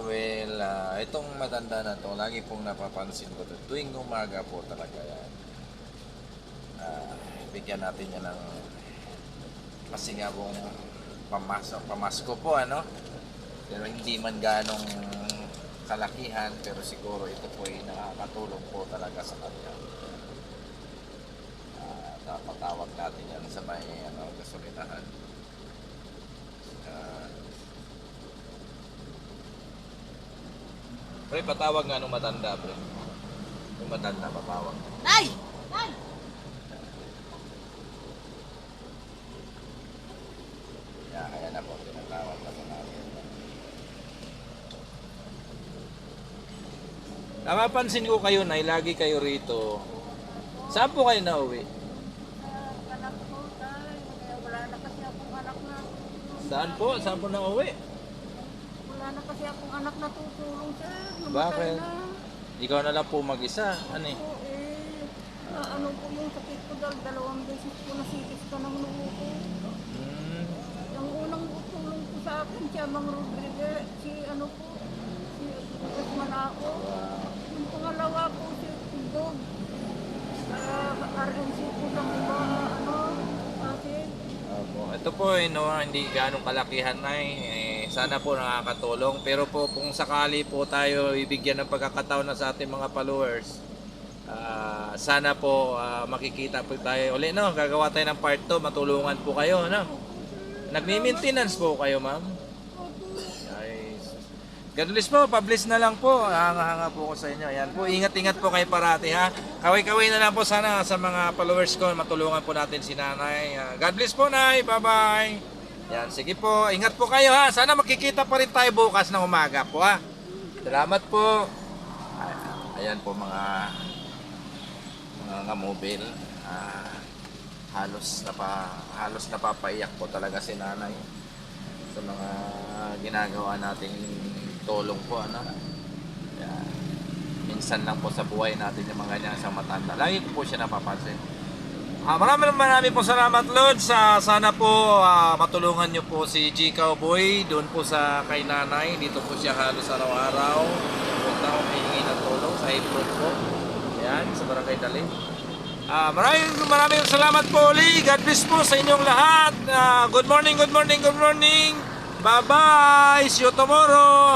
Well, itong matanda na to, lagi pong napapansin ko to. Tuwing umaga po talaga yan. Bigyan natin yan ng kasi nga pong pamasko po, ano? Pero hindi man ganong kalakihan, pero siguro ito po ay nakakatulong po talaga sa kanya. Napatawag natin yan sa may gasolinahan. Pre, patawag nga nung matanda, pre. Yung matanda, patawag. Nay! Nay! Kaya na po, tinatawag na po natin. Napapansin ko kayo, Nay, lagi kayo rito. Saan po kayo nauwi? Anak ko, tay. Kaya wala na kasi akong anak na. Saan po? Saan po nauwi? Wala na kasi akong anak na tutulong, sir. Namatay Bakit? na. Ikaw na lang po mag-isa. Ano eh? Oo, ano po yung sakit ko dahil 2 beses ko nasikip ka ng noo ko. Ang unang tulong ko sa akin, si Amang Rodriguez, si ano po, si Manao. Yung pangalawa po, si Dog. RNC po ng iba, akin. Ito po, hindi ganong kalakihan na sana po nakakatulong. Pero po kung sakali po tayo ibigyan ng pagkakataon na sa ating mga followers, sana po makikita po tayo uli, no? Gagawa tayo ng part 2, matulungan po kayo, no? Nagmi-maintenance po kayo, ma'am? God bless po, publish na lang po. Hanga-hanga po ko sa inyo. Ayan po, ingat-ingat po kayo parati, ha. Kaway-kaway na lang po sana sa mga followers ko. Matulungan po natin si Nanay. God bless po, Nay. Bye-bye. Yan, sige po. Ingat po kayo, ha. Sana makikita pa rin tayo bukas ng umaga po, ha. Salamat po. Ayan po mga mobile. Halos napapaiyak po talaga si Nanay sa mga ginagawa nating tulong po, ano. Yan. Minsan lang po sa buhay natin yung mga ganyan sa matanda. Lagi ko po siya napapansin. Marami po salamat, Lord. Sana po matulungan nyo po si G Cowboy doon po sa kay Nanay. Dito po siya halos araw-araw. Punta ko hihingi ng tulong sa April po. Yan, sa Barangay Dali. Maraming salamat po ulit. God bless po sa inyong lahat. Good morning. Bye-bye. See you tomorrow.